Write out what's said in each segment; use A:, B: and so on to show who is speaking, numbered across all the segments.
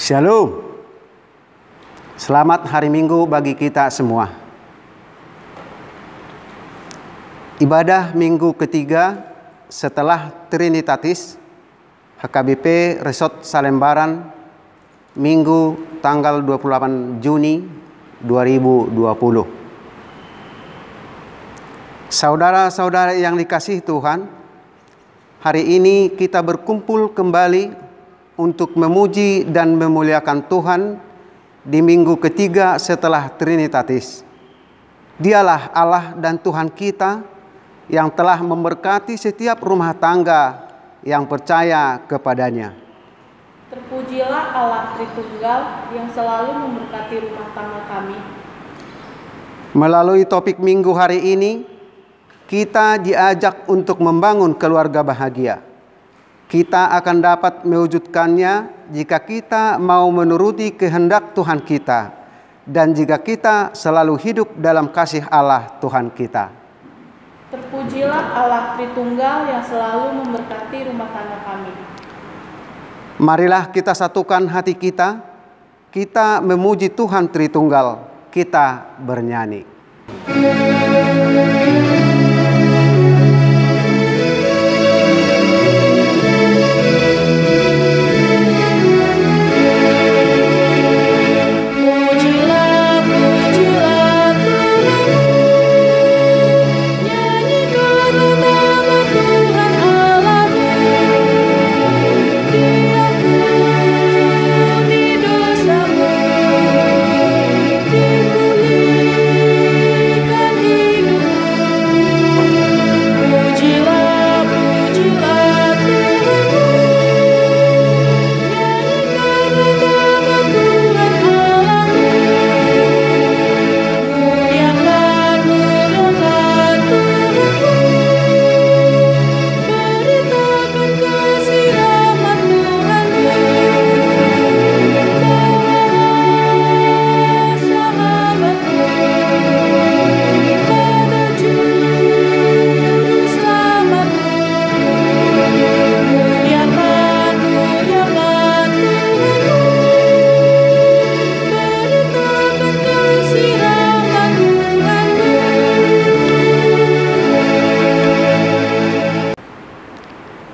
A: Shalom. Selamat hari Minggu bagi kita semua. Ibadah Minggu ketiga setelah Trinitatis HKBP Resort Salembaran, Minggu tanggal 28 Juni 2020. Saudara-saudara yang dikasihi Tuhan, hari ini kita berkumpul kembali untuk memuji dan memuliakan Tuhan di minggu ketiga setelah Trinitatis. Dialah Allah dan Tuhan kita yang telah memberkati setiap rumah tangga yang percaya kepadanya.
B: Terpujilah Allah Tritunggal yang selalu memberkati rumah tangga kami.
A: Melalui topik minggu hari ini, kita diajak untuk membangun keluarga bahagia. Kita akan dapat mewujudkannya jika kita mau menuruti kehendak Tuhan kita dan jika kita selalu hidup dalam kasih Allah Tuhan kita.
B: Terpujilah Allah Tritunggal yang selalu memberkati rumah tangga kami.
A: Marilah kita satukan hati kita, kita memuji Tuhan Tritunggal, kita bernyanyi.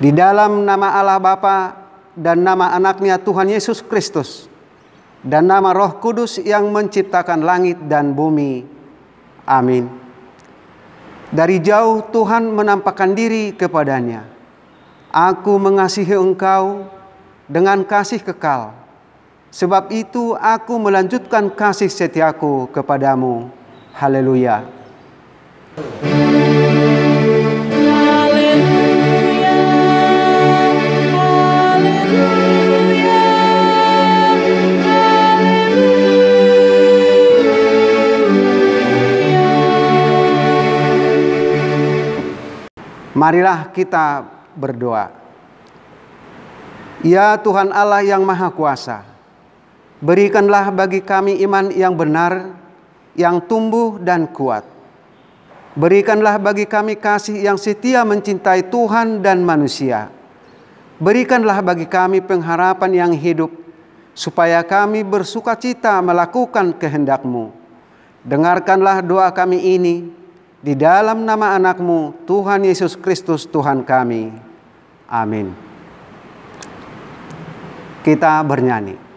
A: Di dalam nama Allah Bapa dan nama anaknya Tuhan Yesus Kristus dan nama Roh Kudus yang menciptakan langit dan bumi. Amin. Dari jauh Tuhan menampakkan diri kepadanya. Aku mengasihi engkau dengan kasih kekal. Sebab itu aku melanjutkan kasih setiaku kepadamu. Haleluya. Marilah kita berdoa. Ya Tuhan Allah yang Maha Kuasa, berikanlah bagi kami iman yang benar, yang tumbuh dan kuat. Berikanlah bagi kami kasih yang setia mencintai Tuhan dan manusia. Berikanlah bagi kami pengharapan yang hidup, supaya kami bersukacita melakukan kehendak-Mu. Dengarkanlah doa kami ini, di dalam nama anak-Mu, Tuhan Yesus Kristus Tuhan kami. Amin. Kita bernyanyi.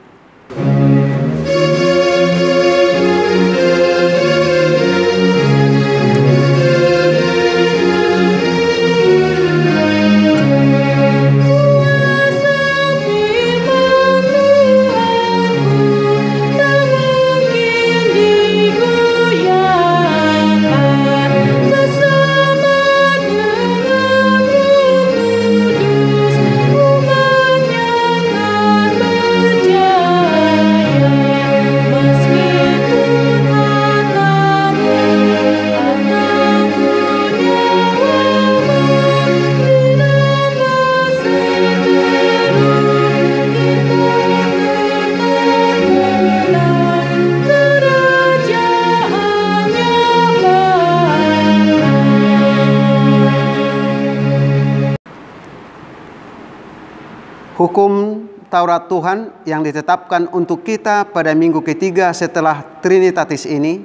A: Taurat Tuhan yang ditetapkan untuk kita pada minggu ketiga setelah Trinitatis ini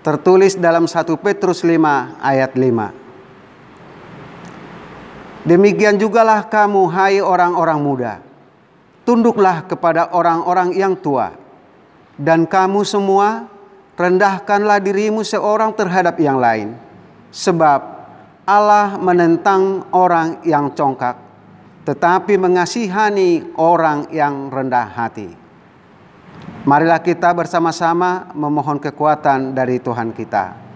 A: tertulis dalam 1 Petrus 5 ayat 5. Demikian jugalah kamu, hai orang-orang muda, tunduklah kepada orang-orang yang tua, dan kamu semua rendahkanlah dirimu seorang terhadap yang lain, sebab Allah menentang orang yang congkak, tetapi mengasihani orang yang rendah hati. Marilah kita bersama-sama memohon kekuatan dari Tuhan kita.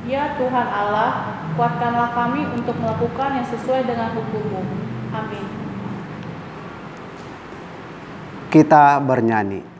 B: Ya Tuhan Allah, kuatkanlah kami untuk melakukan yang sesuai dengan hukum-Mu. Amin.
A: Kita bernyanyi.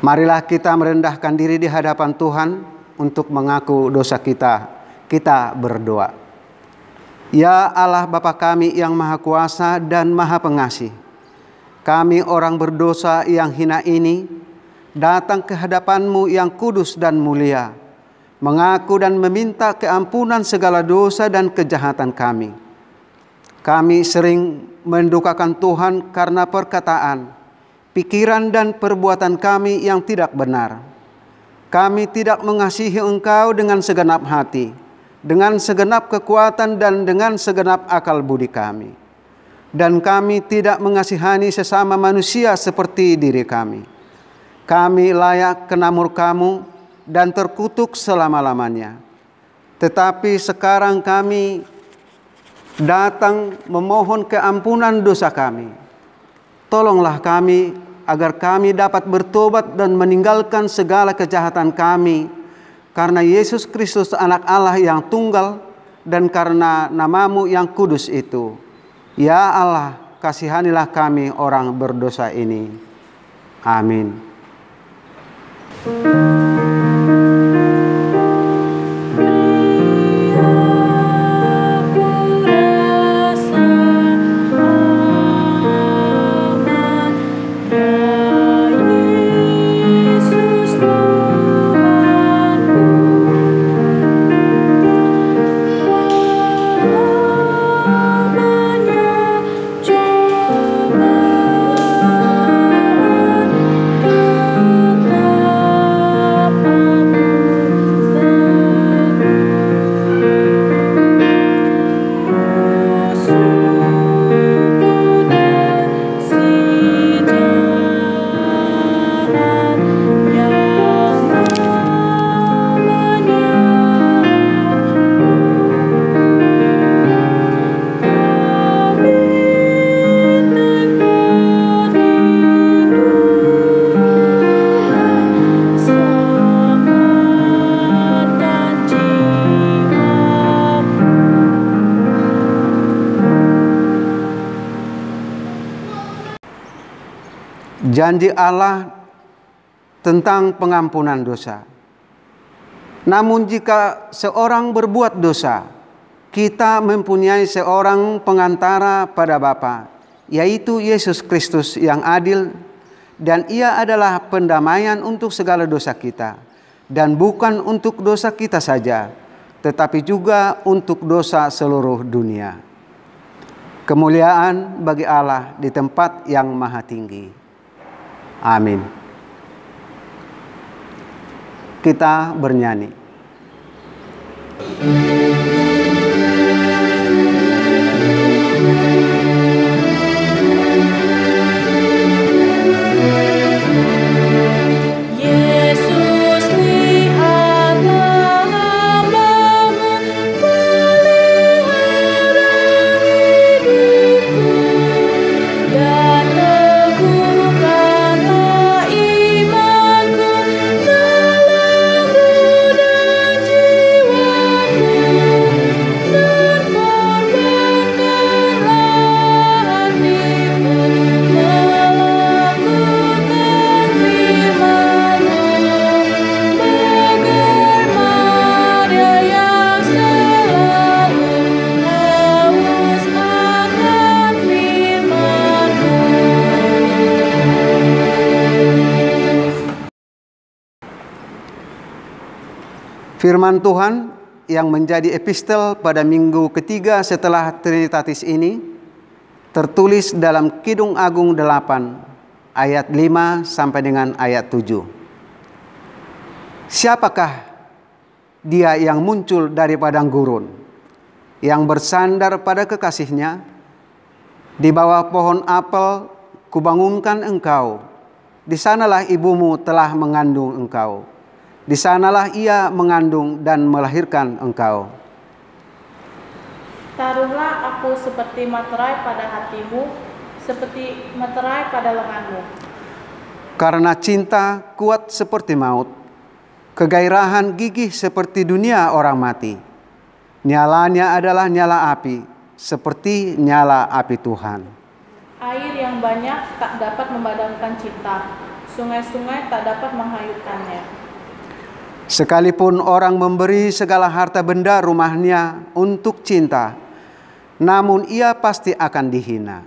A: Marilah kita merendahkan diri di hadapan Tuhan untuk mengaku dosa kita. Kita berdoa. Ya Allah Bapa kami yang Maha Kuasa dan Maha Pengasih, kami orang berdosa yang hina ini datang ke hadapan-Mu yang kudus dan mulia, mengaku dan meminta keampunan segala dosa dan kejahatan kami. Kami sering mendukakan Tuhan karena perkataan, pikiran dan perbuatan kami yang tidak benar. Kami tidak mengasihi Engkau dengan segenap hati, dengan segenap kekuatan dan dengan segenap akal budi kami. Dan kami tidak mengasihani sesama manusia seperti diri kami. Kami layak kena murka-Mu dan terkutuk selama-lamanya. Tetapi sekarang kami datang memohon keampunan dosa kami. Tolonglah kami agar kami dapat bertobat dan meninggalkan segala kejahatan kami karena Yesus Kristus anak Allah yang tunggal dan karena nama-Mu yang kudus itu. Ya Allah, kasihanilah kami orang berdosa ini. Amin. Janji Allah tentang pengampunan dosa. Namun jika seorang berbuat dosa, kita mempunyai seorang pengantara pada Bapa, yaitu Yesus Kristus yang adil, dan Ia adalah pendamaian untuk segala dosa kita, dan bukan untuk dosa kita saja, tetapi juga untuk dosa seluruh dunia. Kemuliaan bagi Allah di tempat yang maha tinggi. Amin. Kita bernyanyi. Firman Tuhan yang menjadi epistel pada minggu ketiga setelah Trinitatis ini tertulis dalam Kidung Agung 8 ayat 5 sampai dengan ayat 7. Siapakah dia yang muncul dari padang gurun, yang bersandar pada kekasihnya? Di bawah pohon apel kubangunkan engkau, di sanalah ibumu telah mengandung engkau. Di sanalah ia mengandung dan melahirkan engkau.
B: Taruhlah aku seperti materai pada hatimu, seperti materai pada lenganmu.
A: Karena cinta kuat seperti maut, kegairahan gigih seperti dunia orang mati. Nyalanya adalah nyala api, seperti nyala api Tuhan.
B: Air yang banyak tak dapat memadamkan cinta, sungai-sungai tak dapat menghanyutkannya.
A: Sekalipun orang memberi segala harta benda rumahnya untuk cinta, namun ia pasti akan dihina.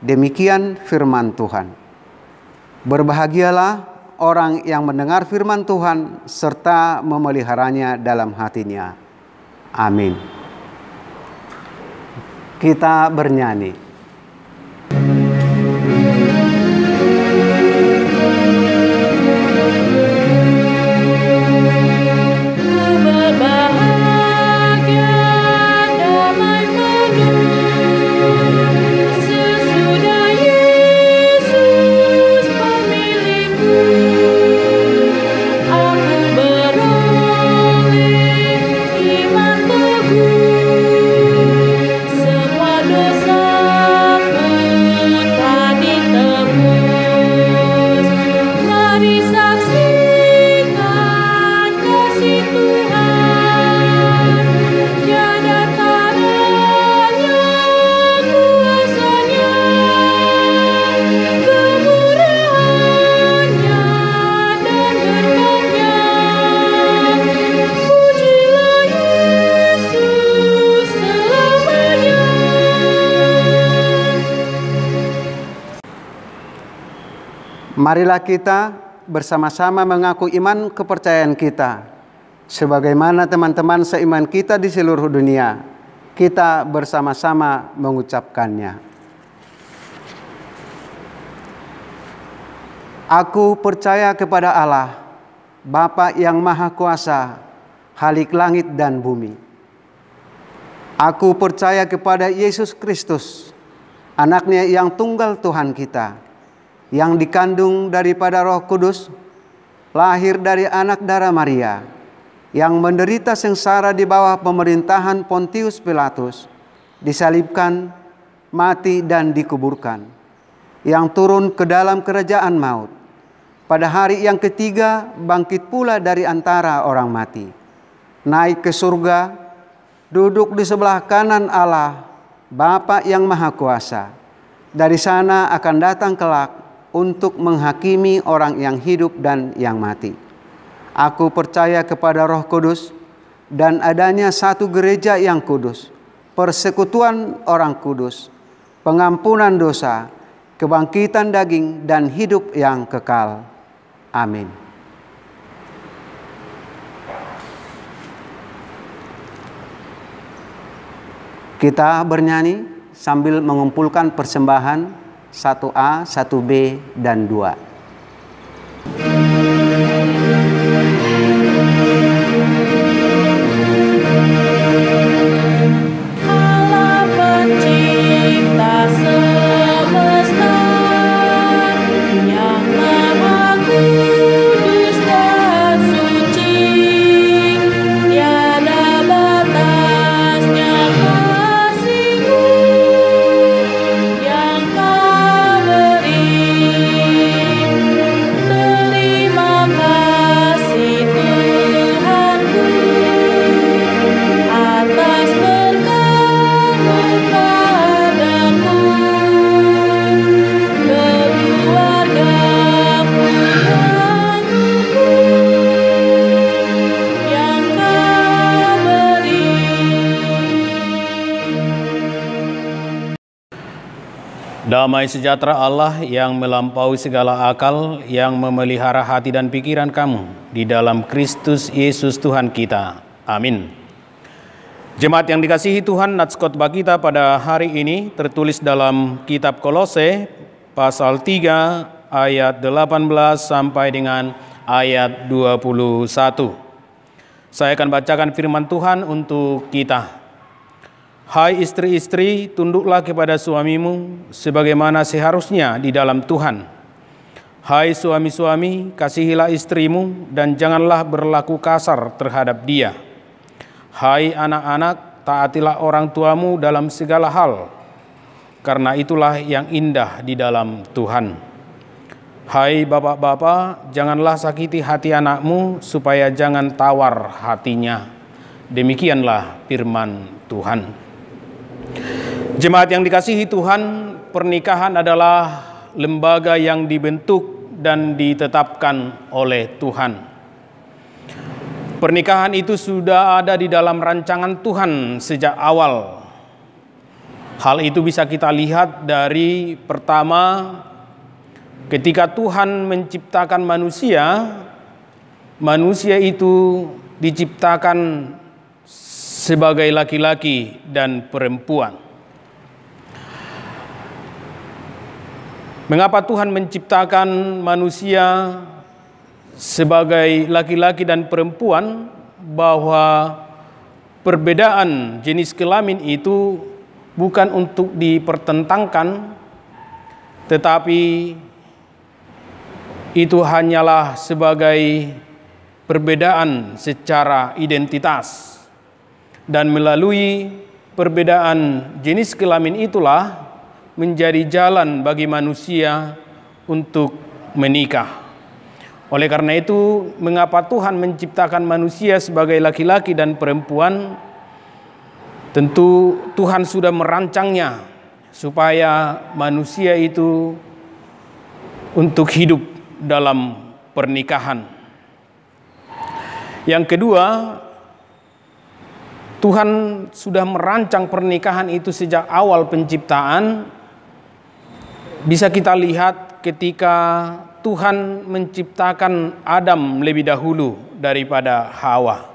A: Demikian firman Tuhan. Berbahagialah orang yang mendengar firman Tuhan serta memeliharanya dalam hatinya. Amin. Kita bernyanyi. Marilah kita bersama-sama mengaku iman kepercayaan kita. Sebagaimana teman-teman seiman kita di seluruh dunia, kita bersama-sama mengucapkannya. Aku percaya kepada Allah, Bapa yang Maha Kuasa, Khalik langit dan bumi. Aku percaya kepada Yesus Kristus, Anaknya yang tunggal Tuhan kita, yang dikandung daripada Roh Kudus, lahir dari anak darah Maria, yang menderita sengsara di bawah pemerintahan Pontius Pilatus, disalibkan, mati dan dikuburkan, yang turun ke dalam kerajaan maut, pada hari yang ketiga bangkit pula dari antara orang mati, naik ke surga, duduk di sebelah kanan Allah, Bapa yang Maha Kuasa. Dari sana akan datang kelak untuk menghakimi orang yang hidup dan yang mati. Aku percaya kepada Roh Kudus dan adanya satu gereja yang kudus, persekutuan orang kudus, pengampunan dosa, kebangkitan daging, dan hidup yang kekal. Amin. Kita bernyanyi sambil mengumpulkan persembahan 1A, 1B, dan 2.
C: Damai sejahtera Allah yang melampaui segala akal, yang memelihara hati dan pikiran kamu di dalam Kristus Yesus Tuhan kita. Amin. Jemaat yang dikasihi Tuhan, nats khotbah kita pada hari ini tertulis dalam kitab Kolose pasal 3 ayat 18 sampai dengan ayat 21. Saya akan bacakan firman Tuhan untuk kita. Hai istri-istri, tunduklah kepada suamimu sebagaimana seharusnya di dalam Tuhan. Hai suami-suami, kasihilah istrimu dan janganlah berlaku kasar terhadap dia. Hai anak-anak, taatilah orang tuamu dalam segala hal, karena itulah yang indah di dalam Tuhan. Hai bapak-bapak, janganlah sakiti hati anakmu supaya jangan tawar hatinya. Demikianlah firman Tuhan. Jemaat yang dikasihi Tuhan, pernikahan adalah lembaga yang dibentuk dan ditetapkan oleh Tuhan. Pernikahan itu sudah ada di dalam rancangan Tuhan sejak awal. Hal itu bisa kita lihat dari pertama, ketika Tuhan menciptakan manusia, manusia itu diciptakan sebagai laki-laki dan perempuan. Mengapa Tuhan menciptakan manusia sebagai laki-laki dan perempuan? Bahwa perbedaan jenis kelamin itu bukan untuk dipertentangkan, tetapi itu hanyalah sebagai perbedaan secara identitas. Dan melalui perbedaan jenis kelamin itulah menjadi jalan bagi manusia untuk menikah. Oleh karena itu, mengapa Tuhan menciptakan manusia sebagai laki-laki dan perempuan? Tentu Tuhan sudah merancangnya supaya manusia itu untuk hidup dalam pernikahan. Yang kedua, Tuhan sudah merancang pernikahan itu sejak awal penciptaan. Bisa kita lihat ketika Tuhan menciptakan Adam lebih dahulu daripada Hawa.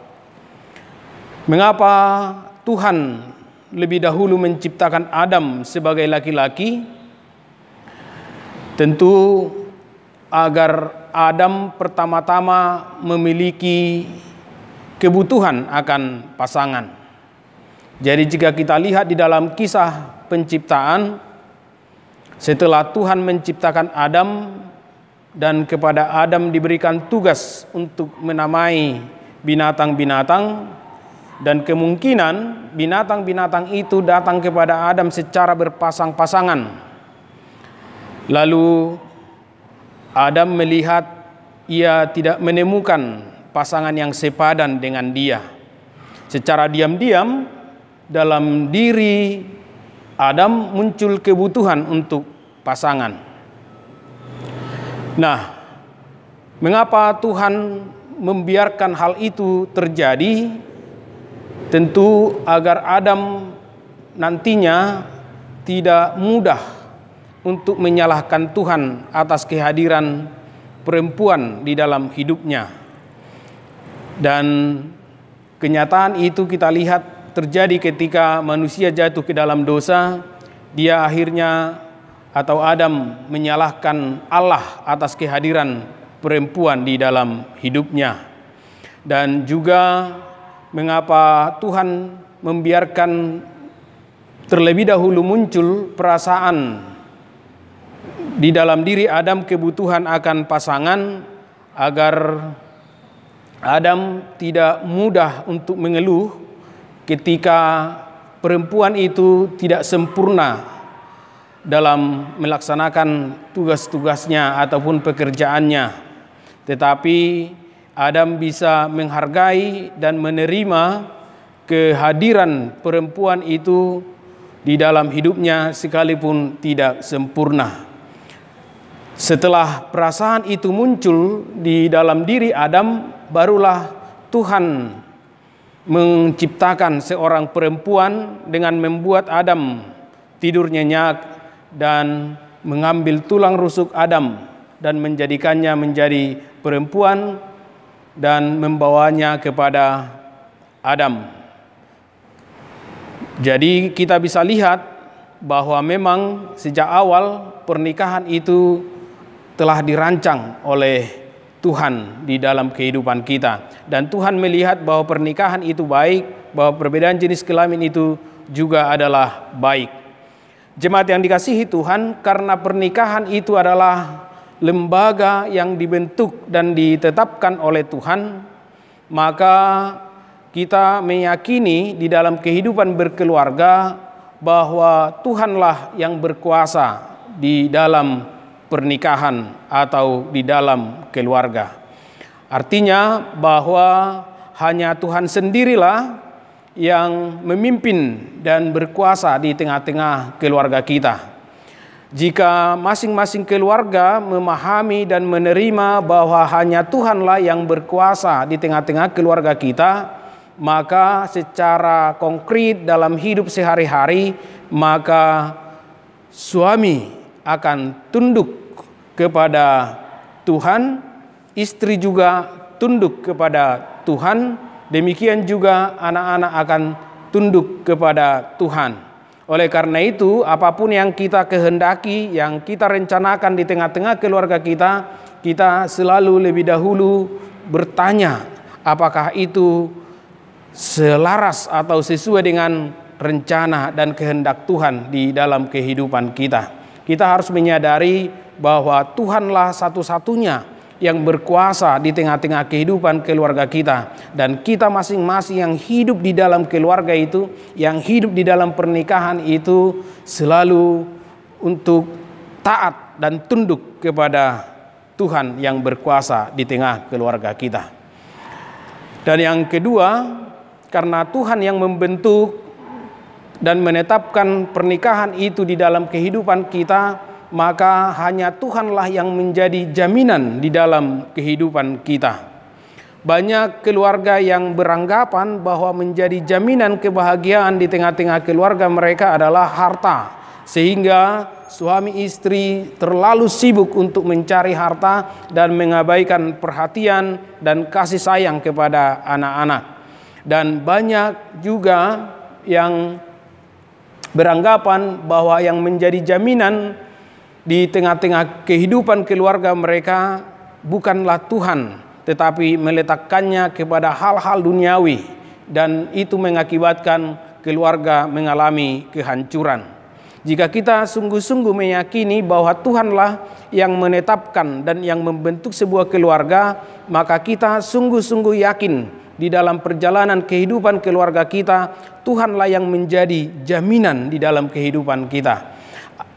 C: Mengapa Tuhan lebih dahulu menciptakan Adam sebagai laki-laki? Tentu agar Adam pertama-tama memiliki kebutuhan akan pasangan. Jadi jika kita lihat di dalam kisah penciptaan, setelah Tuhan menciptakan Adam dan kepada Adam diberikan tugas untuk menamai binatang-binatang, dan kemungkinan binatang-binatang itu datang kepada Adam secara berpasang-pasangan. Lalu Adam melihat ia tidak menemukan pasangan yang sepadan dengan dia. Secara diam-diam dalam diri Adam muncul kebutuhan untuk pasangan. Nah, mengapa Tuhan membiarkan hal itu terjadi? Tentu agar Adam nantinya tidak mudah untuk menyalahkan Tuhan atas kehadiran perempuan di dalam hidupnya. Dan kenyataan itu kita lihat terjadi ketika manusia jatuh ke dalam dosa. Dia akhirnya atau Adam menyalahkan Allah atas kehadiran perempuan di dalam hidupnya. Dan juga mengapa Tuhan membiarkan terlebih dahulu muncul perasaan di dalam diri Adam, kebutuhan akan pasangan, agar Adam tidak mudah untuk mengeluh ketika perempuan itu tidak sempurna dalam melaksanakan tugas-tugasnya ataupun pekerjaannya. Tetapi Adam bisa menghargai dan menerima kehadiran perempuan itu di dalam hidupnya sekalipun tidak sempurna. Setelah perasaan itu muncul di dalam diri Adam, barulah Tuhan menciptakan seorang perempuan dengan membuat Adam tidur nyenyak dan mengambil tulang rusuk Adam dan menjadikannya menjadi perempuan dan membawanya kepada Adam. Jadi kita bisa lihat bahwa memang sejak awal pernikahan itu telah dirancang oleh Tuhan di dalam kehidupan kita. Dan Tuhan melihat bahwa pernikahan itu baik, bahwa perbedaan jenis kelamin itu juga adalah baik. Jemaat yang dikasihi Tuhan, karena pernikahan itu adalah lembaga yang dibentuk dan ditetapkan oleh Tuhan, maka kita meyakini di dalam kehidupan berkeluarga bahwa Tuhanlah yang berkuasa di dalam pernikahan atau di dalam keluarga. Artinya bahwa hanya Tuhan sendirilah yang memimpin dan berkuasa di tengah-tengah keluarga kita. Jika masing-masing keluarga memahami dan menerima bahwa hanya Tuhanlah yang berkuasa di tengah-tengah keluarga kita, maka secara konkret dalam hidup sehari-hari, maka suami akan tunduk kepada Tuhan, istri juga tunduk kepada Tuhan, demikian juga anak-anak akan tunduk kepada Tuhan. Oleh karena itu, apapun yang kita kehendaki, yang kita rencanakan di tengah-tengah keluarga kita, kita selalu lebih dahulu bertanya apakah itu selaras atau sesuai dengan rencana dan kehendak Tuhan di dalam kehidupan kita. Kita harus menyadari bahwa Tuhanlah satu-satunya yang berkuasa di tengah-tengah kehidupan keluarga kita. Dan kita masing-masing yang hidup di dalam keluarga itu, yang hidup di dalam pernikahan itu, selalu untuk taat dan tunduk kepada Tuhan yang berkuasa di tengah keluarga kita. Dan yang kedua, karena Tuhan yang membentuk dan menetapkan pernikahan itu di dalam kehidupan kita, maka hanya Tuhanlah yang menjadi jaminan di dalam kehidupan kita. Banyak keluarga yang beranggapan bahwa menjadi jaminan kebahagiaan di tengah-tengah keluarga mereka adalah harta, sehingga suami istri terlalu sibuk untuk mencari harta dan mengabaikan perhatian dan kasih sayang kepada anak-anak. Dan banyak juga yang beranggapan bahwa yang menjadi jaminan di tengah-tengah kehidupan keluarga mereka bukanlah Tuhan, tetapi meletakkannya kepada hal-hal duniawi, dan itu mengakibatkan keluarga mengalami kehancuran. Jika kita sungguh-sungguh meyakini bahwa Tuhanlah yang menetapkan dan yang membentuk sebuah keluarga, maka kita sungguh-sungguh yakin di dalam perjalanan kehidupan keluarga kita, Tuhanlah yang menjadi jaminan di dalam kehidupan kita.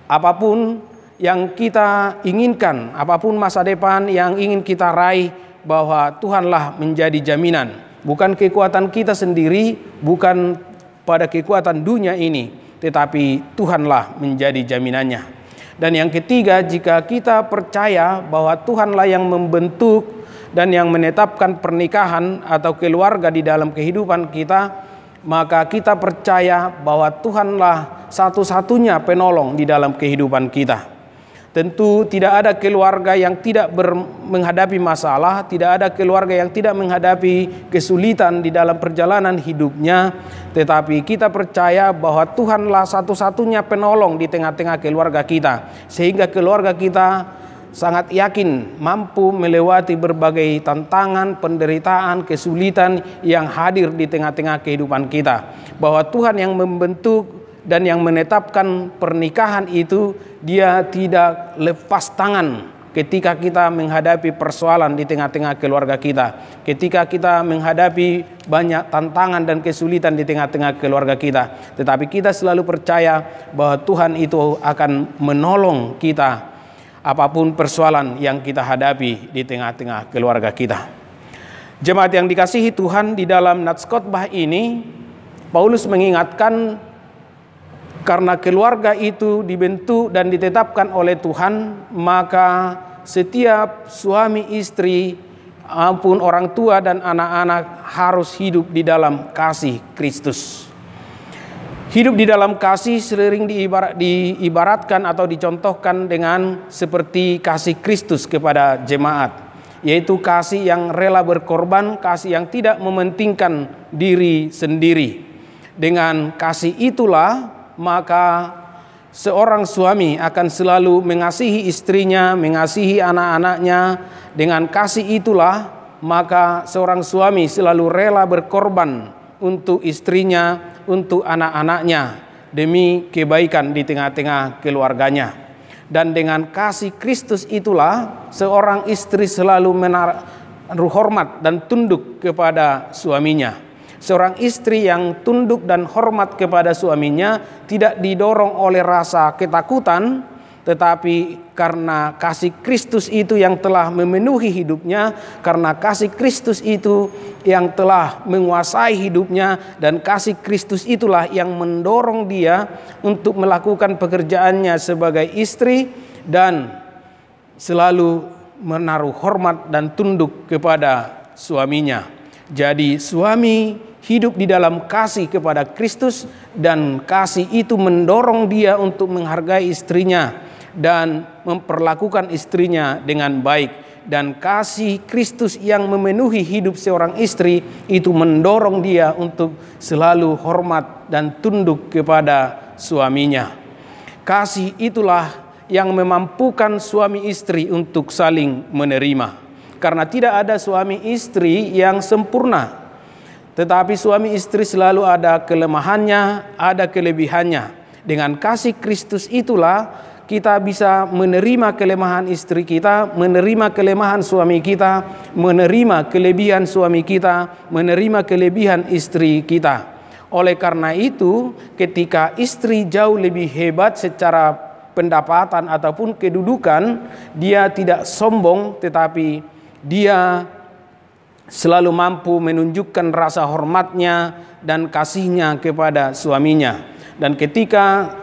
C: Apapun yang kita inginkan, apapun masa depan yang ingin kita raih, bahwa Tuhanlah menjadi jaminan. Bukan kekuatan kita sendiri, bukan pada kekuatan dunia ini, tetapi Tuhanlah menjadi jaminannya. Dan yang ketiga, jika kita percaya bahwa Tuhanlah yang membentuk dan yang menetapkan pernikahan atau keluarga di dalam kehidupan kita, maka kita percaya bahwa Tuhanlah satu-satunya penolong di dalam kehidupan kita. Tentu tidak ada keluarga yang tidak menghadapi masalah, tidak ada keluarga yang tidak menghadapi kesulitan di dalam perjalanan hidupnya, tetapi kita percaya bahwa Tuhanlah satu-satunya penolong di tengah-tengah keluarga kita, sehingga keluarga kita sangat yakin mampu melewati berbagai tantangan, penderitaan, kesulitan yang hadir di tengah-tengah kehidupan kita. Bahwa Tuhan yang membentuk dan yang menetapkan pernikahan itu, Dia tidak lepas tangan ketika kita menghadapi persoalan di tengah-tengah keluarga kita, ketika kita menghadapi banyak tantangan dan kesulitan di tengah-tengah keluarga kita. Tetapi kita selalu percaya bahwa Tuhan itu akan menolong kita apapun persoalan yang kita hadapi di tengah-tengah keluarga kita. Jemaat yang dikasihi Tuhan, di dalam nats khotbah ini Paulus mengingatkan, karena keluarga itu dibentuk dan ditetapkan oleh Tuhan, maka setiap suami istri maupun orang tua dan anak-anak harus hidup di dalam kasih Kristus. Hidup di dalam kasih sering diibaratkan atau dicontohkan dengan seperti kasih Kristus kepada jemaat, yaitu kasih yang rela berkorban, kasih yang tidak mementingkan diri sendiri. Dengan kasih itulah maka seorang suami akan selalu mengasihi istrinya, mengasihi anak-anaknya. Dengan kasih itulah maka seorang suami selalu rela berkorban untuk istrinya, untuk anak-anaknya, demi kebaikan di tengah-tengah keluarganya. Dan dengan kasih Kristus itulah seorang istri selalu menaruh hormat dan tunduk kepada suaminya. Seorang istri yang tunduk dan hormat kepada suaminya tidak didorong oleh rasa ketakutan, tetapi karena kasih Kristus itu yang telah memenuhi hidupnya, karena kasih Kristus itu yang telah menguasai hidupnya, dan kasih Kristus itulah yang mendorong dia untuk melakukan pekerjaannya sebagai istri dan selalu menaruh hormat dan tunduk kepada suaminya. Jadi suami hidup di dalam kasih kepada Kristus, dan kasih itu mendorong dia untuk menghargai istrinya dan memperlakukan istrinya dengan baik. Dan kasih Kristus yang memenuhi hidup seorang istri itu mendorong dia untuk selalu hormat dan tunduk kepada suaminya. Kasih itulah yang memampukan suami istri untuk saling menerima. Karena tidak ada suami istri yang sempurna, tetapi suami istri selalu ada kelemahannya, ada kelebihannya. Dengan kasih Kristus itulah kita bisa menerima kelemahan istri kita, menerima kelemahan suami kita, menerima kelebihan suami kita, menerima kelebihan istri kita. Oleh karena itu, ketika istri jauh lebih hebat secara pendapatan ataupun kedudukan, dia tidak sombong, tetapi dia selalu mampu menunjukkan rasa hormatnya dan kasihnya kepada suaminya. Dan ketika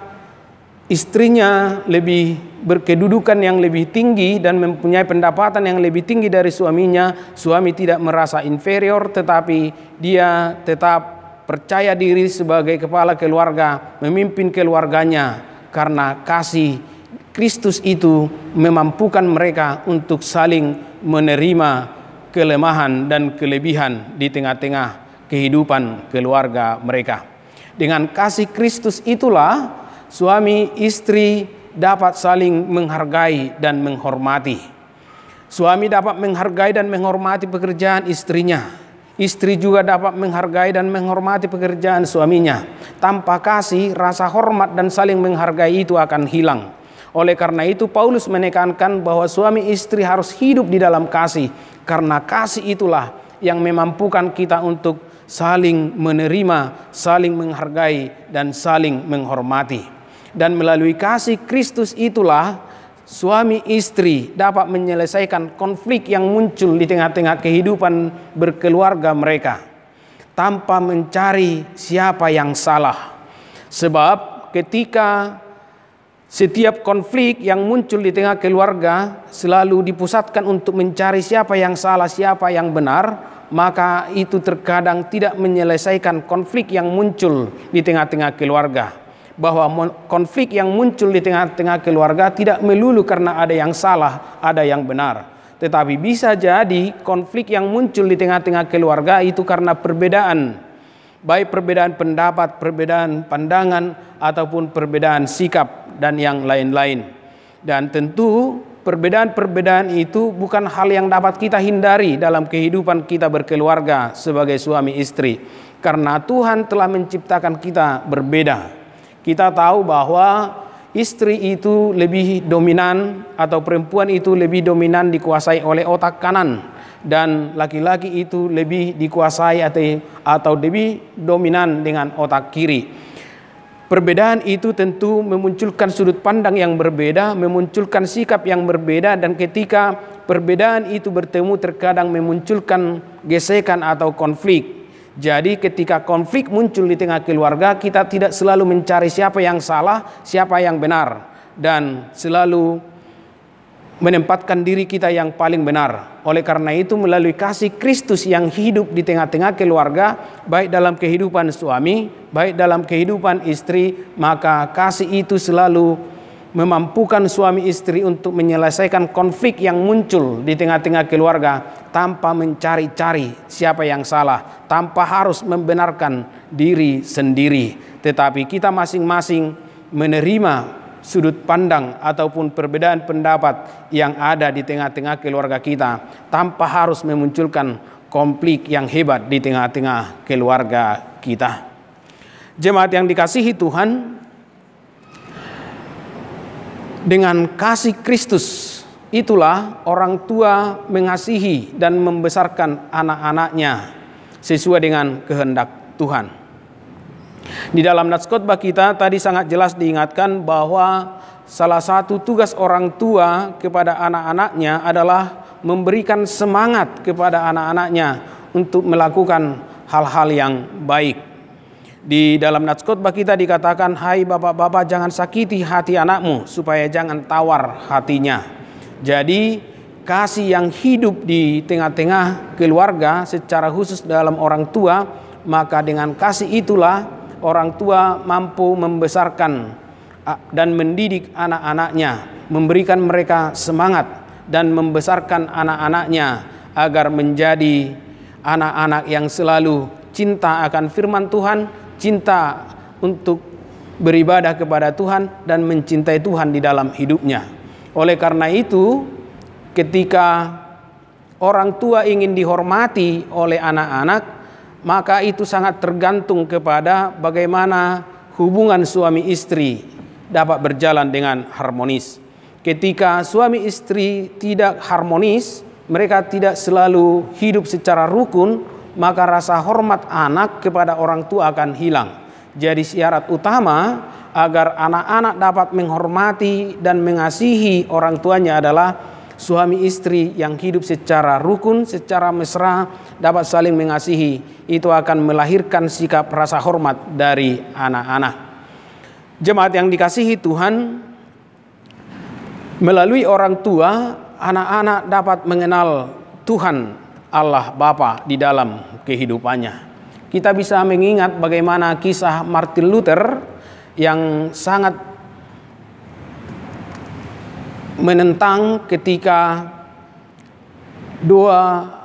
C: istrinya lebih berkedudukan yang lebih tinggi dan mempunyai pendapatan yang lebih tinggi dari suaminya, suami tidak merasa inferior, tetapi dia tetap percaya diri sebagai kepala keluarga, memimpin keluarganya, karena kasih Kristus itu memampukan mereka untuk saling menerima kelemahan dan kelebihan di tengah-tengah kehidupan keluarga mereka. Dengan kasih Kristus itulah suami istri dapat saling menghargai dan menghormati. Suami dapat menghargai dan menghormati pekerjaan istrinya. Istri juga dapat menghargai dan menghormati pekerjaan suaminya. Tanpa kasih, rasa hormat dan saling menghargai itu akan hilang. Oleh karena itu Paulus menekankan bahwa suami istri harus hidup di dalam kasih, karena kasih itulah yang memampukan kita untuk saling menerima, saling menghargai dan saling menghormati. Dan melalui kasih Kristus itulah suami istri dapat menyelesaikan konflik yang muncul di tengah-tengah kehidupan berkeluarga mereka tanpa mencari siapa yang salah. Sebab ketika Setiap konflik yang muncul di tengah keluarga selalu dipusatkan untuk mencari siapa yang salah, siapa yang benar, maka itu terkadang tidak menyelesaikan konflik yang muncul di tengah-tengah keluarga. Bahwa konflik yang muncul di tengah-tengah keluarga tidak melulu karena ada yang salah, ada yang benar. Tetapi bisa jadi konflik yang muncul di tengah-tengah keluarga itu karena perbedaan, baik perbedaan pendapat, perbedaan pandangan, ataupun perbedaan sikap dan yang lain-lain. Dan tentu perbedaan-perbedaan itu bukan hal yang dapat kita hindari dalam kehidupan kita berkeluarga sebagai suami istri, karena Tuhan telah menciptakan kita berbeda. Kita tahu bahwa istri itu lebih dominan atau perempuan itu lebih dominan dikuasai oleh otak kanan, dan laki-laki itu lebih dikuasai atau lebih dominan dengan otak kiri. Perbedaan itu tentu memunculkan sudut pandang yang berbeda, memunculkan sikap yang berbeda, dan ketika perbedaan itu bertemu terkadang memunculkan gesekan atau konflik. Jadi ketika konflik muncul di tengah keluarga, kita tidak selalu mencari siapa yang salah, siapa yang benar, dan selalu menempatkan diri kita yang paling benar. Oleh karena itu, melalui kasih Kristus yang hidup di tengah-tengah keluarga, baik dalam kehidupan suami, baik dalam kehidupan istri, maka kasih itu selalu memampukan suami istri untuk menyelesaikan konflik yang muncul di tengah-tengah keluarga tanpa mencari-cari siapa yang salah, tanpa harus membenarkan diri sendiri. Tetapi kita masing-masing menerima sudut pandang ataupun perbedaan pendapat yang ada di tengah-tengah keluarga kita tanpa harus memunculkan konflik yang hebat di tengah-tengah keluarga kita. Jemaat yang dikasihi Tuhan, dengan kasih Kristus itulah orang tua mengasihi dan membesarkan anak-anaknya sesuai dengan kehendak Tuhan. Di dalam nats khotbah kita tadi sangat jelas diingatkan bahwa salah satu tugas orang tua kepada anak-anaknya adalah memberikan semangat kepada anak-anaknya untuk melakukan hal-hal yang baik. Di dalam nats khotbah kita dikatakan, hai bapak-bapak, jangan sakiti hati anakmu supaya jangan tawar hatinya. Jadi kasih yang hidup di tengah-tengah keluarga secara khusus dalam orang tua, maka dengan kasih itulah orang tua mampu membesarkan dan mendidik anak-anaknya, memberikan mereka semangat dan membesarkan anak-anaknya agar menjadi anak-anak yang selalu cinta akan firman Tuhan, cinta untuk beribadah kepada Tuhan, dan mencintai Tuhan di dalam hidupnya. Oleh karena itu, ketika orang tua ingin dihormati oleh anak-anak, maka itu sangat tergantung kepada bagaimana hubungan suami istri dapat berjalan dengan harmonis. Ketika suami istri tidak harmonis, mereka tidak selalu hidup secara rukun, maka rasa hormat anak kepada orang tua akan hilang. Jadi syarat utama agar anak-anak dapat menghormati dan mengasihi orang tuanya adalah suami istri yang hidup secara rukun, secara mesra, dapat saling mengasihi. Itu akan melahirkan sikap rasa hormat dari anak-anak. Jemaat yang dikasihi Tuhan, melalui orang tua, anak-anak dapat mengenal Tuhan Allah Bapa di dalam kehidupannya. Kita bisa mengingat bagaimana kisah Martin Luther yang sangat menentang ketika doa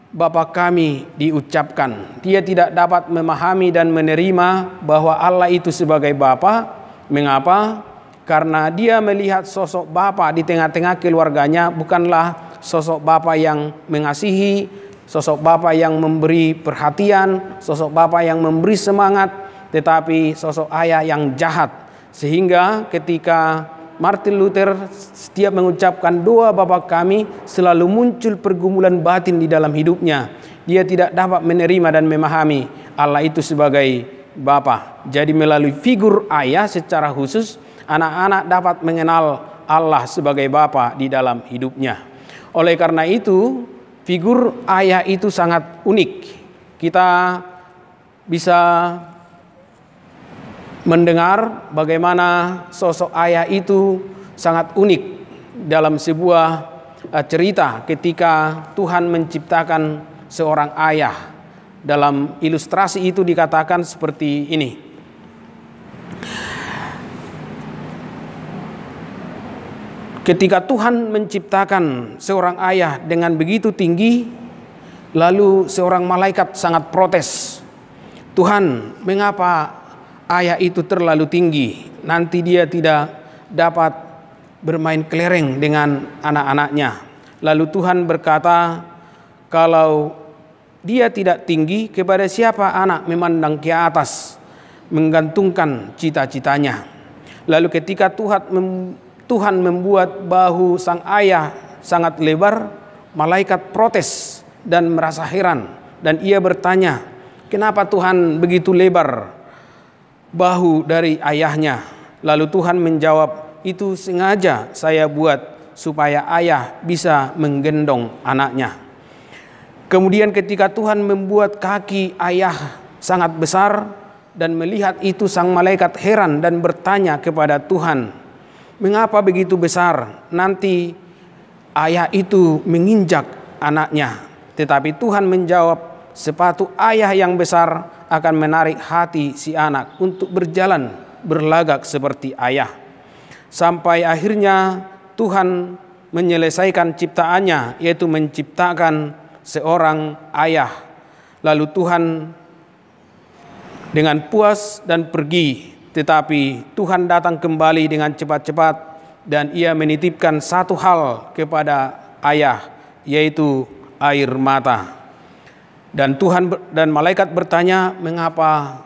C: Bapa kami diucapkan. Dia tidak dapat memahami dan menerima bahwa Allah itu sebagai Bapa. Mengapa? Karena dia melihat sosok Bapa di tengah-tengah keluarganya bukanlah sosok Bapa yang mengasihi, sosok Bapa yang memberi perhatian, sosok Bapa yang memberi semangat, tetapi sosok ayah yang jahat. Sehingga ketika Martin Luther setiap mengucapkan doa Bapa kami, selalu muncul pergumulan batin di dalam hidupnya. Dia tidak dapat menerima dan memahami Allah itu sebagai Bapa. Jadi melalui figur ayah secara khusus, anak-anak dapat mengenal Allah sebagai Bapa di dalam hidupnya. Oleh karena itu, figur ayah itu sangat unik. Kita bisa mendengar bagaimana sosok ayah itu sangat unik dalam sebuah cerita ketika Tuhan menciptakan seorang ayah. Dalam ilustrasi itu dikatakan seperti ini. Ketika Tuhan menciptakan seorang ayah dengan begitu tinggi, lalu seorang malaikat sangat protes. Tuhan, mengapa ayah itu terlalu tinggi? Nanti dia tidak dapat bermain kelereng dengan anak-anaknya. Lalu Tuhan berkata, kalau dia tidak tinggi, kepada siapa anak memandang ke atas, menggantungkan cita-citanya. Lalu ketika Tuhan membuat bahu sang ayah sangat lebar, malaikat protes dan merasa heran. Dan ia bertanya, kenapa Tuhan begitu lebar bahu dari ayahnya? Lalu Tuhan menjawab, itu sengaja saya buat supaya ayah bisa menggendong anaknya. Kemudian ketika Tuhan membuat kaki ayah sangat besar dan melihat itu, sang malaikat heran dan bertanya kepada Tuhan, mengapa begitu besar? Nanti ayah itu menginjak anaknya. Tetapi Tuhan menjawab, sepatu ayah yang besar akan menarik hati si anak untuk berjalan berlagak seperti ayah. Sampai akhirnya Tuhan menyelesaikan ciptaannya, yaitu menciptakan seorang ayah. Lalu Tuhan dengan puas dan pergi, tetapi Tuhan datang kembali dengan cepat-cepat dan ia menitipkan satu hal kepada ayah, yaitu air mata. Dan malaikat bertanya, mengapa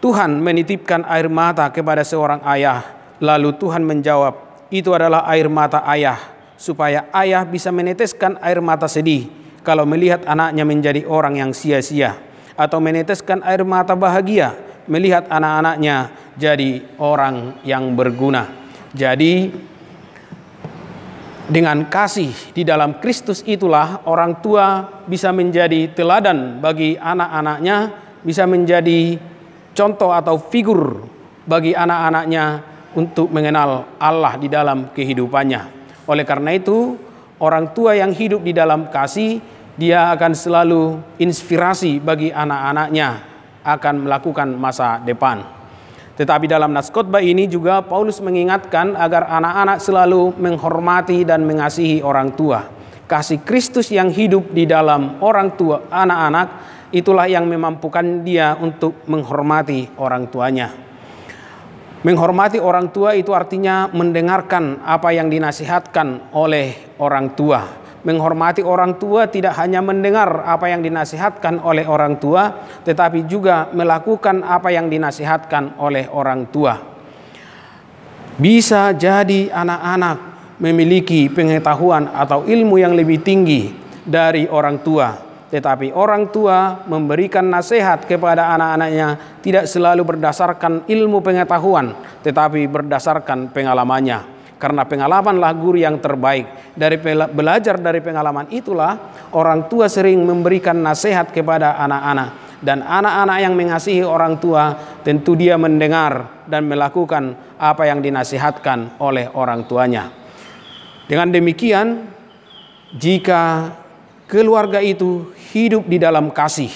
C: Tuhan menitipkan air mata kepada seorang ayah? Lalu Tuhan menjawab, itu adalah air mata ayah, supaya ayah bisa meneteskan air mata sedih kalau melihat anaknya menjadi orang yang sia-sia, atau meneteskan air mata bahagia melihat anak-anaknya jadi orang yang berguna. Jadi dengan kasih di dalam Kristus itulah orang tua bisa menjadi teladan bagi anak-anaknya, bisa menjadi contoh atau figur bagi anak-anaknya untuk mengenal Allah di dalam kehidupannya. Oleh karena itu, orang tua yang hidup di dalam kasih, dia akan selalu inspirasi bagi anak-anaknya akan melakukan masa depan. Tetapi dalam nas khotbah ini juga Paulus mengingatkan agar anak-anak selalu menghormati dan mengasihi orang tua. Kasih Kristus yang hidup di dalam orang tua anak-anak, itulah yang memampukan dia untuk menghormati orang tuanya. Menghormati orang tua itu artinya mendengarkan apa yang dinasihatkan oleh orang tua. Menghormati orang tua tidak hanya mendengar apa yang dinasihatkan oleh orang tua, tetapi juga melakukan apa yang dinasihatkan oleh orang tua. Bisa jadi anak-anak memiliki pengetahuan atau ilmu yang lebih tinggi dari orang tua, tetapi orang tua memberikan nasihat kepada anak-anaknya tidak selalu berdasarkan ilmu pengetahuan, tetapi berdasarkan pengalamannya. Karena pengalamanlah guru yang terbaik. Dari belajar dari pengalaman itulah orang tua sering memberikan nasihat kepada anak-anak. Dan anak-anak yang mengasihi orang tua tentu dia mendengar dan melakukan apa yang dinasihatkan oleh orang tuanya. Dengan demikian, jika keluarga itu hidup di dalam kasih,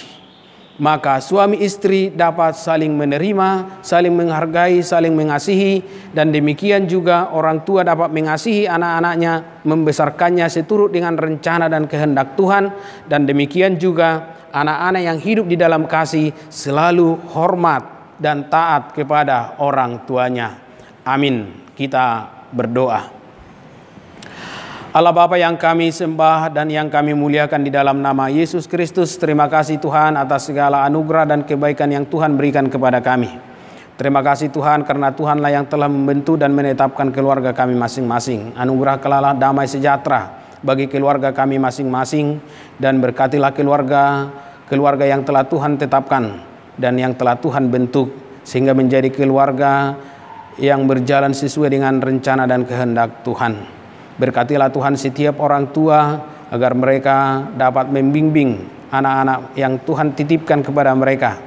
C: maka suami istri dapat saling menerima, saling menghargai, saling mengasihi, dan demikian juga orang tua dapat mengasihi anak-anaknya, membesarkannya seturut dengan rencana dan kehendak Tuhan, dan demikian juga anak-anak yang hidup di dalam kasih selalu hormat dan taat kepada orang tuanya. Amin. Kita berdoa. Allah Bapa yang kami sembah dan yang kami muliakan di dalam nama Yesus Kristus, terima kasih Tuhan atas segala anugerah dan kebaikan yang Tuhan berikan kepada kami. Terima kasih Tuhan karena Tuhanlah yang telah membentuk dan menetapkan keluarga kami masing-masing. Anugerahkanlah damai sejahtera bagi keluarga kami masing-masing, dan berkatilah keluarga yang telah Tuhan tetapkan dan yang telah Tuhan bentuk, sehingga menjadi keluarga yang berjalan sesuai dengan rencana dan kehendak Tuhan. Berkatilah Tuhan setiap orang tua agar mereka dapat membimbing anak-anak yang Tuhan titipkan kepada mereka,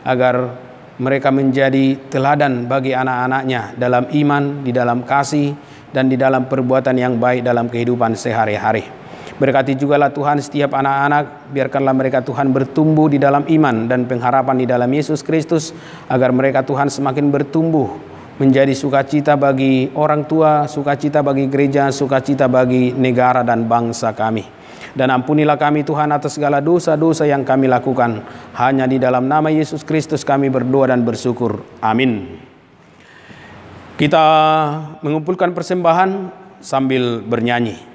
C: agar mereka menjadi teladan bagi anak-anaknya dalam iman, di dalam kasih, dan di dalam perbuatan yang baik dalam kehidupan sehari-hari. Berkati jugalah Tuhan setiap anak-anak, biarkanlah mereka Tuhan bertumbuh di dalam iman dan pengharapan di dalam Yesus Kristus, agar mereka Tuhan semakin bertumbuh menjadi sukacita bagi orang tua, sukacita bagi gereja, sukacita bagi negara dan bangsa kami. Dan ampunilah kami Tuhan atas segala dosa-dosa yang kami lakukan. Hanya di dalam nama Yesus Kristus kami berdoa dan bersyukur. Amin. Kita mengumpulkan persembahan sambil bernyanyi.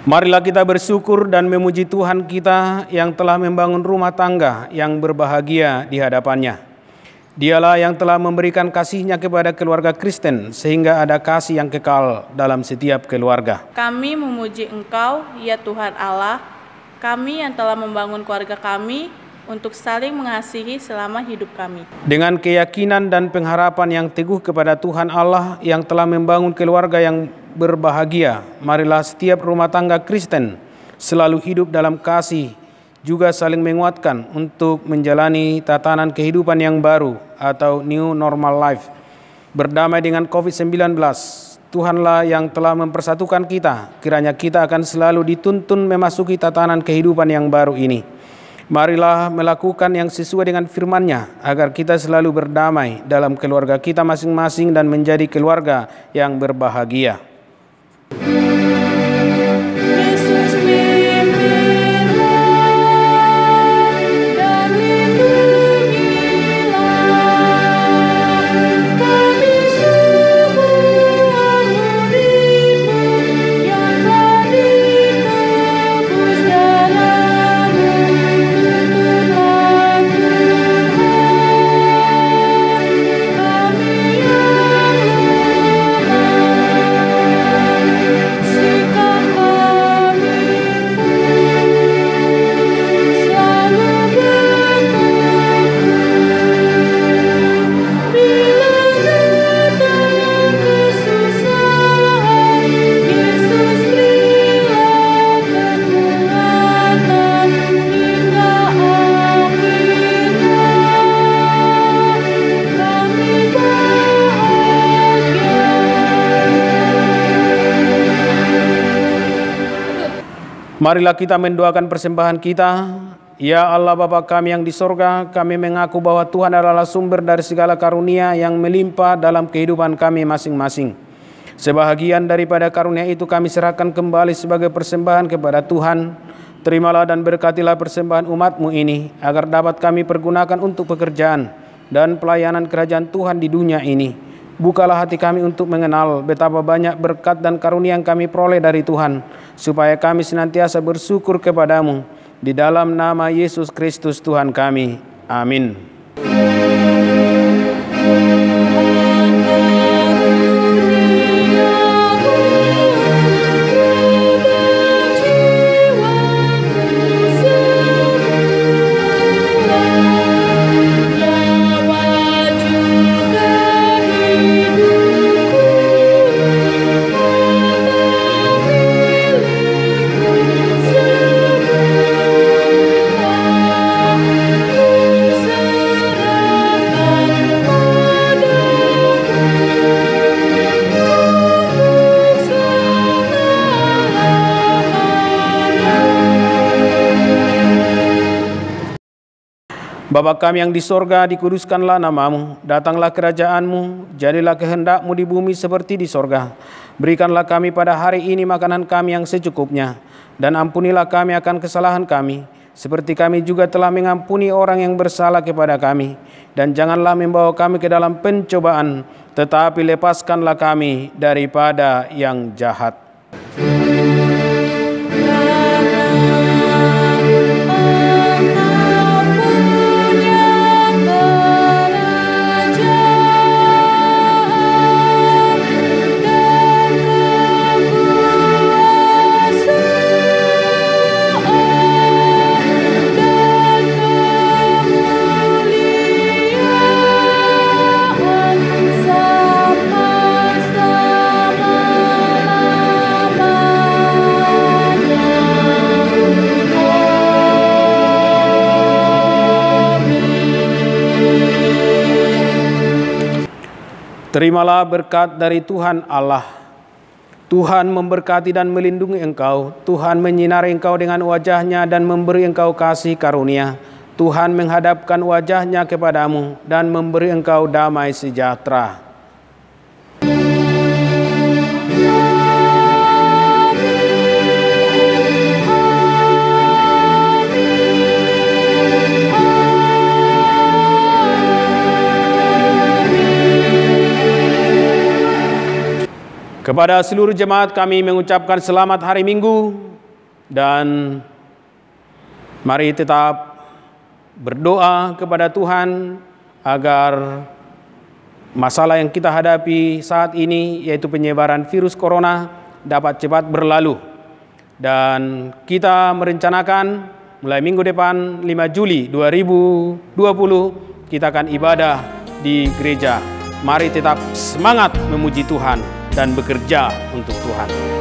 C: Marilah kita bersyukur dan memuji Tuhan kita yang telah membangun rumah tangga yang berbahagia di hadapannya. Dialah yang telah memberikan kasih-Nya kepada keluarga Kristen sehingga ada kasih yang kekal dalam setiap keluarga.
B: Kami memuji Engkau, ya Tuhan Allah, kami yang telah membangun keluarga kami untuk saling mengasihi selama hidup kami.
C: Dengan keyakinan dan pengharapan yang teguh kepada Tuhan Allah yang telah membangun keluarga yang berbahagia, marilah setiap rumah tangga Kristen selalu hidup dalam kasih, juga saling menguatkan untuk menjalani tatanan kehidupan yang baru atau new normal life. Berdamai dengan COVID-19, Tuhanlah yang telah mempersatukan kita, kiranya kita akan selalu dituntun memasuki tatanan kehidupan yang baru ini. Marilah melakukan yang sesuai dengan firman-Nya, agar kita selalu berdamai dalam keluarga kita masing-masing dan menjadi keluarga yang berbahagia.
B: Yesus pimpinlah dan lindungilah kami semua murid-Mu yang telah ditebus dalam-Mu. Tuntunlah Tuhan kami yang
C: Marilah kita mendoakan persembahan kita. Ya Allah Bapa kami yang di sorga, kami mengaku bahwa Tuhan adalah sumber dari segala karunia yang melimpah dalam kehidupan kami masing-masing. Sebahagian daripada karunia itu kami serahkan kembali sebagai persembahan kepada Tuhan. Terimalah dan berkatilah persembahan umat-Mu ini, agar dapat kami pergunakan untuk pekerjaan dan pelayanan kerajaan Tuhan di dunia ini. Bukalah hati kami untuk mengenal betapa banyak berkat dan karunia yang kami peroleh dari Tuhan, supaya kami senantiasa bersyukur kepada-Mu. Di dalam nama Yesus Kristus Tuhan kami. Amin.
B: Yesus
C: Bapa kami yang di sorga, dikuduskanlah namamu, datanglah kerajaanmu, jadilah kehendakmu di bumi seperti di sorga. Berikanlah kami pada hari ini makanan kami yang secukupnya, dan ampunilah kami akan kesalahan kami, seperti kami juga telah mengampuni orang yang bersalah kepada kami. Dan janganlah membawa kami ke dalam pencobaan, tetapi lepaskanlah kami daripada yang jahat. Terimalah berkat dari Tuhan Allah. Tuhan memberkati dan melindungi engkau. Tuhan menyinari engkau dengan wajah-Nya dan memberi engkau kasih karunia. Tuhan menghadapkan wajah-Nya kepadamu dan memberi engkau damai sejahtera. Kepada seluruh jemaat kami mengucapkan selamat hari Minggu, dan mari tetap berdoa kepada Tuhan agar masalah yang kita hadapi saat ini, yaitu penyebaran virus corona, dapat cepat berlalu. Dan kita merencanakan mulai minggu depan 5 Juli 2020 kita akan ibadah di gereja. Mari tetap semangat memuji Tuhan dan bekerja untuk Tuhan.